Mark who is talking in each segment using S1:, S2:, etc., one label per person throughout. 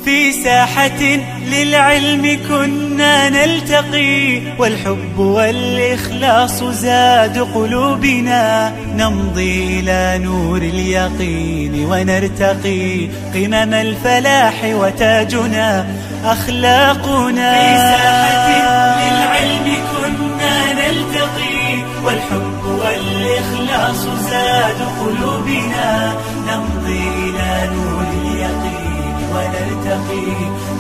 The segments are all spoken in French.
S1: في ساحة للعلم كنا نلتقي، والحب والإخلاص زاد قلوبنا، نمضي إلى نور اليقين ونرتقي قمم الفلاح وتاجنا أخلاقنا. في ساحة للعلم كنا نلتقي، والحب والإخلاص زاد قلوبنا، نمضي إلى نور اليقين ونرتقي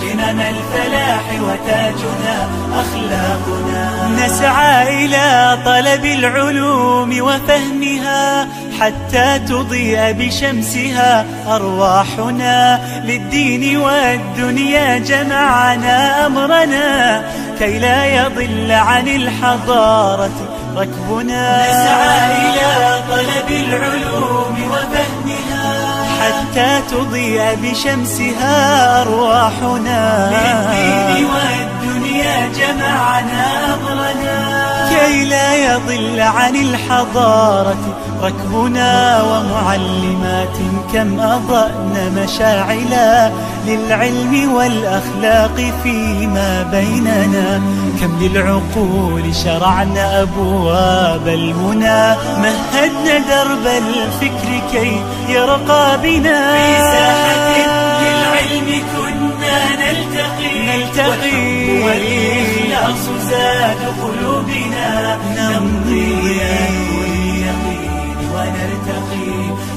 S1: قمم الفلاح وتاجنا أخلاقنا. نسعى إلى طلب العلوم وفهمها حتى تضيء بشمسها أرواحنا، للدين والدنيا جمعنا أمرنا كي لا يضل عن الحضارة ركبنا. نسعى إلى طلب العلوم وفهمها حتى تضيء بشمسها أرواحنا، للدين والدنيا جمعنا أمرنا كي لا يضل عن الحضارة ركبنا. ومعلمات كم أضأن مشاعلا للعلم والأخلاق فيما بيننا، كم للعقول شرعنا أبواب المنى، مهدنا درب الفكر كي يرقى بنا. في ساحة للعلم كنا نلتقي، والإخلاص زاد قلوبنا، نمضي إلى نور اليقين ونرتقي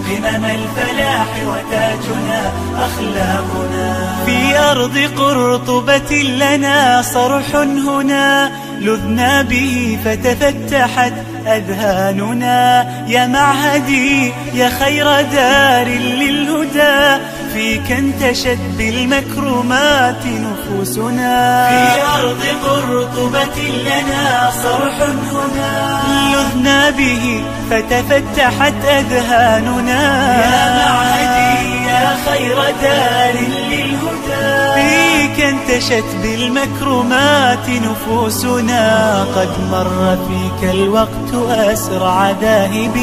S1: قمم الفلاح وتاجنا أخلاقنا. في أرض قرطبة لنا صرح هنا، لذنا به فتفتحت أذهاننا، يا معهدي يا خير دار للهدى، فيك انتشت بالمكرمات نفوسنا. في أرض قرطبة لنا صرح هنا، لذنا به فتفتحت أذهاننا، يا معهدي يا خير دار للهدى، فيك انتشت بالمكرمات نفوسنا. قد مر فيك الوقت أسرع ذاهب،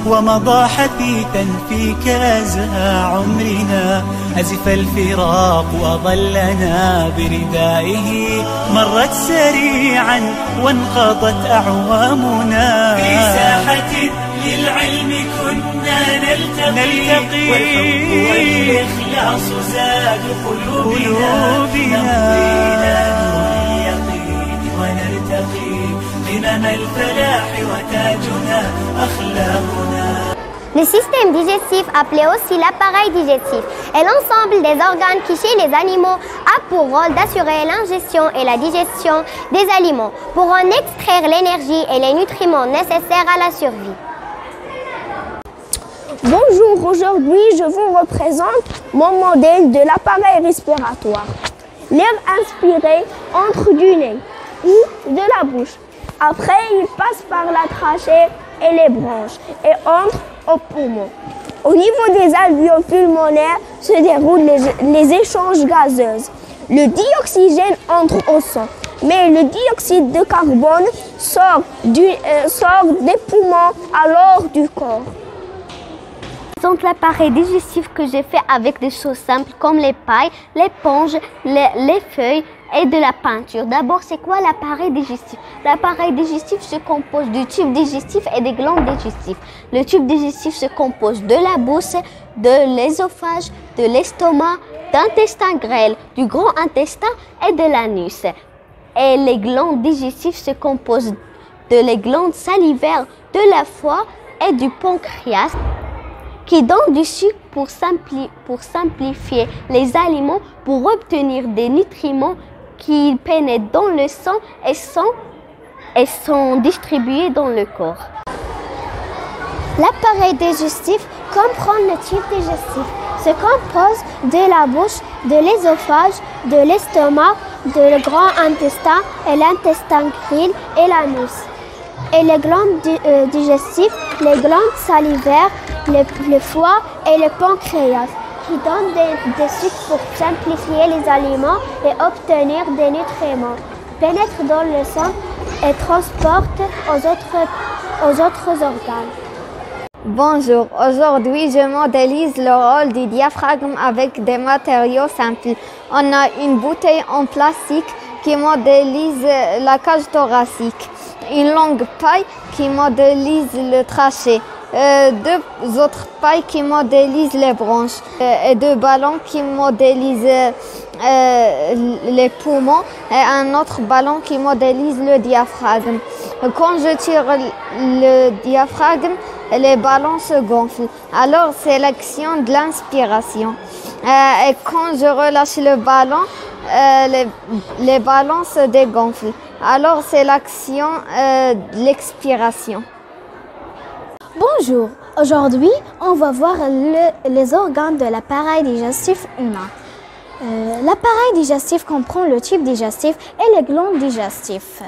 S1: ومضى حثيثا فيك أزهى عمرنا، أزف الفراق وظلنا بردائه، مرت سريعا وانقضت أعوامنا. في ساحة للعلم كنا نلتقي، والحب والإخلاص زاد قلوبنا، نمضي إلى نور اليقين ونرتقي قمم الفلاح وتاجنا أخلاقنا.
S2: Le système digestif, appelé aussi l'appareil digestif, est l'ensemble des organes qui, chez les animaux, a pour rôle d'assurer l'ingestion et la digestion des aliments pour en extraire l'énergie et les nutriments nécessaires à la survie.
S3: Bonjour, aujourd'hui je vous représente mon modèle de l'appareil respiratoire. L'air inspiré entre du nez ou de la bouche. Après, il passe par la trachée et les bronches et entre aux poumons. Au niveau des alvéoles pulmonaires se déroulent les échanges gazeux. Le dioxygène entre au sang, mais le dioxyde de carbone sort des poumons alors du corps.
S2: L'appareil digestif que j'ai fait avec des choses simples comme les pailles, l'éponge, les feuilles et de la peinture. D'abord, c'est quoi l'appareil digestif? L'appareil digestif se compose du tube digestif et des glandes digestives. Le tube digestif se compose de la bouche, de l'ésophage, de l'estomac, d'intestin grêle, du grand intestin et de l'anus. Et les glandes digestives se composent de les glandes salivaires, de la foie et du pancréas, qui donnent du sucre pour simplifier les aliments, pour obtenir des nutriments qui pénètrent dans le sang et sont distribués dans le corps. L'appareil digestif comprend le tube digestif, se compose de la bouche, de l'ésophage, de l'estomac, de le grand intestin et l'intestin grêle et l'anus. Et les glandes digestives, les glandes salivaires, le foie et le pancréas, qui donnent des sucres pour simplifier les aliments et obtenir des nutriments, pénètrent dans le sang et transportent aux autres organes. Bonjour, aujourd'hui je modélise le rôle du diaphragme avec des matériaux simples. On a une bouteille en plastique qui modélise la cage thoracique, une longue paille qui modélise le trachet, deux autres pailles qui modélisent les branches et deux ballons qui modélisent les poumons et un autre ballon qui modélise le diaphragme. Quand je tire le diaphragme, les ballons se gonflent. Alors c'est l'action de l'inspiration. Et quand je relâche le ballon, les ballons se dégonflent. Alors c'est l'action de l'expiration.
S4: Bonjour, aujourd'hui on va voir les organes de l'appareil digestif humain. L'appareil digestif comprend le tube digestif et les glandes digestives.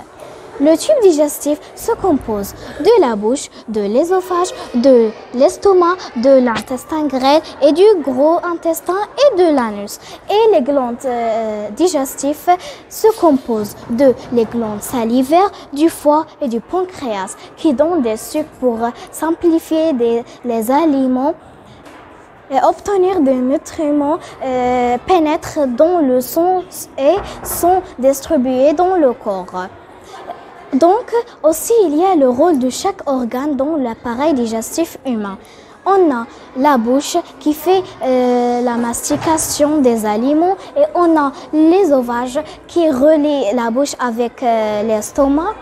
S4: Le tube digestif se compose de la bouche, de l'ésophage, de l'estomac, de l'intestin grêle et du gros intestin et de l'anus. Et les glandes digestives se composent de les glandes salivaires, du foie et du pancréas qui donnent des sucs pour simplifier les aliments et obtenir des nutriments pénètrent dans le sang et sont distribués dans le corps. Donc, aussi, il y a le rôle de chaque organe dans l'appareil digestif humain. On a la bouche qui fait la mastication des aliments et on a l'ésophage qui relie la bouche avec l'estomac,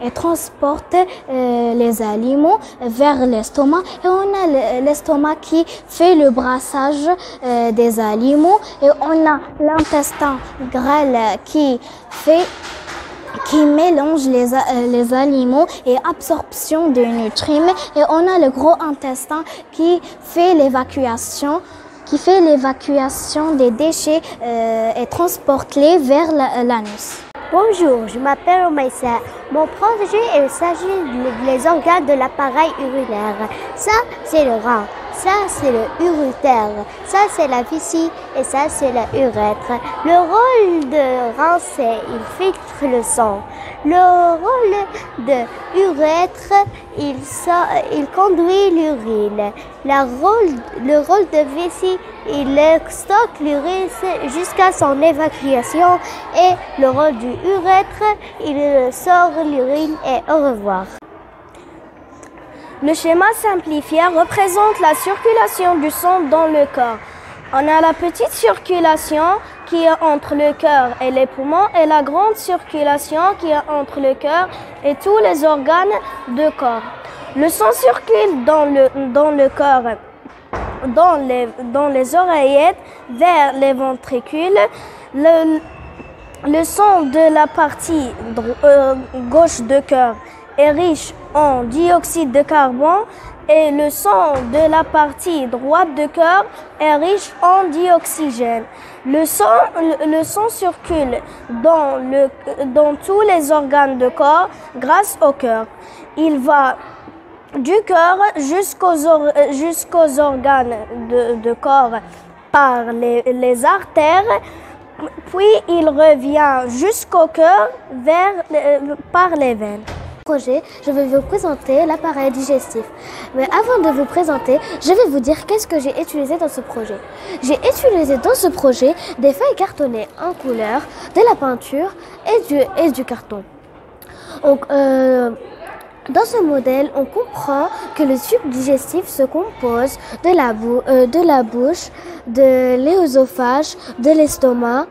S4: et transporte les aliments vers l'estomac. Et on a l'estomac qui fait le brassage des aliments et on a l'intestin grêle qui mélange les aliments et absorption de nutriments. Et on a le gros intestin qui fait l'évacuation des déchets et transporte-les vers l'anus.
S5: Bonjour, je m'appelle Omaïssa. Mon projet, il s'agit des organes de l'appareil urinaire. Ça, c'est le rein. Ça, c'est le urétère. Ça, c'est la vessie. Et ça, c'est la urètre. Le rôle de rein, c'est il filtre le sang. Le rôle de urètre, il conduit l'urine. Le rôle de vessie, il stocke l'urine jusqu'à son évacuation. Et le rôle du urètre, il sort l'urine et au revoir.
S3: Le schéma simplifié représente la circulation du sang dans le corps. On a la petite circulation qui est entre le cœur et les poumons et la grande circulation qui est entre le cœur et tous les organes du corps. Le sang circule dans le corps, dans les oreillettes, vers les ventricules. Le sang de la partie gauche du cœur est riche en dioxyde de carbone et le sang de la partie droite du cœur est riche en dioxygène. Le sang circule dans tous les organes du corps grâce au cœur. Il va du cœur jusqu'aux organes du corps par les artères, puis il revient jusqu'au cœur par les veines.
S4: Je vais vous présenter l'appareil digestif. Mais avant de vous présenter, je vais vous dire qu'est-ce que j'ai utilisé dans ce projet. J'ai utilisé dans ce projet des feuilles cartonnées en couleur, de la peinture et du carton. Donc, dans ce modèle, on comprend que le tube digestif se compose de la bouche, de l'ésophage, de l'estomac,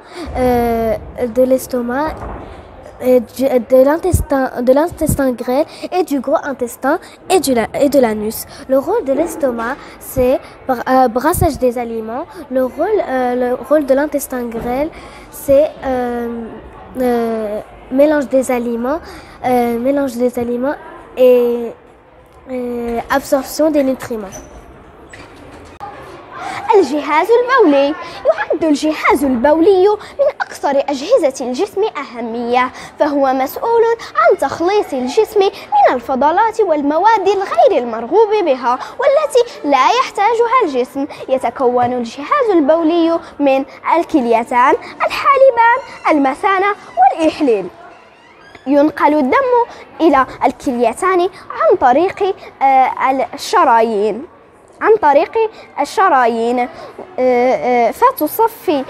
S4: de l'intestin grêle et du gros intestin et de l'anus. Le rôle de l'estomac, c'est brassage des aliments. Le rôle de l'intestin grêle, c'est mélange des aliments et absorption des nutriments.
S2: الجهاز البولي يعد الجهاز البولي من أكثر أجهزة الجسم أهمية، فهو مسؤول عن تخليص الجسم من الفضلات والمواد الغير المرغوب بها والتي لا يحتاجها الجسم. يتكون الجهاز البولي من الكليتان، الحالبان، المثانة والإحليل.
S3: ينقل الدم إلى الكليتان عن طريق الشرايين فتصفي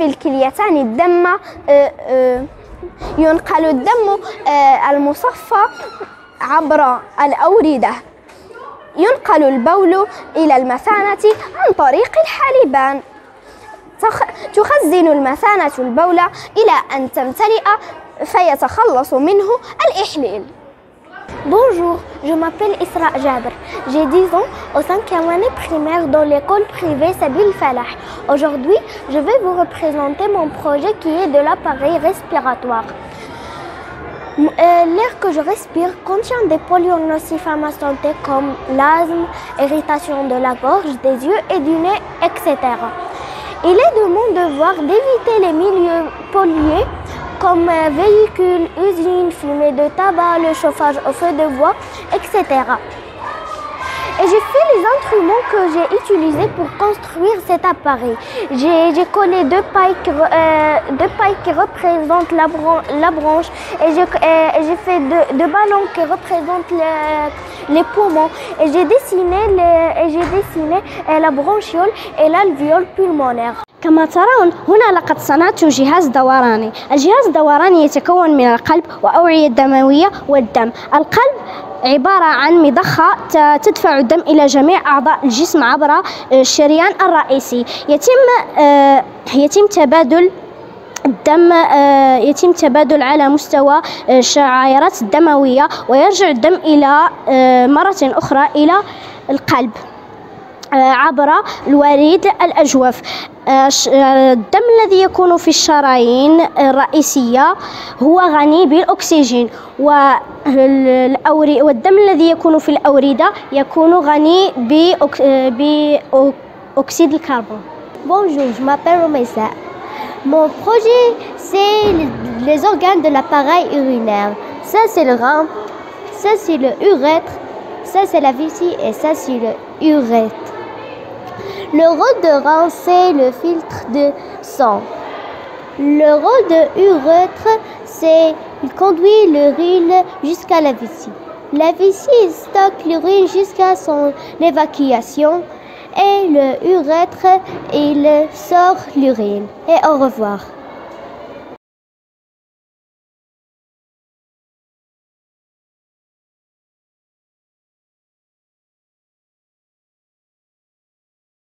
S3: الكليتان الدم. ينقل الدم المصفى عبر الأوردة. ينقل البول إلى المثانة عن طريق الحالبان. تخزن المثانة البول إلى أن تمتلئ فيتخلص منه الإحليل.
S2: Bonjour, je m'appelle Isra Jabr. J'ai 10 ans au 5e année primaire dans l'école privée Sabil Falah. Aujourd'hui, je vais vous représenter mon projet qui est de l'appareil respiratoire. L'air que je respire contient des polluants nocifs à ma santé comme l'asthme, irritation de la gorge, des yeux et du nez, etc. Il est de mon devoir d'éviter les milieux pollués comme véhicules, usines, fumée de tabac, le chauffage au feu de bois, etc. Et j'ai fait les instruments que j'ai utilisés pour construire cet appareil. J'ai collé deux pailles qui représentent la branche et j'ai fait deux ballons qui représentent les poumons. Et j'ai dessiné la bronchiole et l'alvéole pulmonaire.
S6: كما ترون هنا لقد صنعت جهاز دوراني. الجهاز الدوراني يتكون من القلب وأوعية دموية والدم. القلب عبارة عن مضخة تدفع الدم إلى جميع أعضاء الجسم عبر الشريان الرئيسي. يتم تبادل الدم على مستوى الشعيرات الدموية ويرجع الدم إلى مرة أخرى إلى القلب عبر الوريد الأجوف. الدم الذي يكون في الشرايين الرئيسية هو غني بالأكسجين والدم الذي يكون في الأوردة يكون غني بأكسيد الكربون.
S5: Bonjour, je m'appelle Omeissa. Mon projet, c'est les organes de l'appareil urinaire. Ça, c'est le rein, ça, c'est le urètre, ça, c'est la vessie et ça, c'est le urètre. Le rôle de rein, c'est le filtre de sang. Le rôle de urètre, c'est qu'il conduit l'urine jusqu'à la vessie. La vessie stocke l'urine jusqu'à son évacuation et le urètre, il sort l'urine. Et au revoir.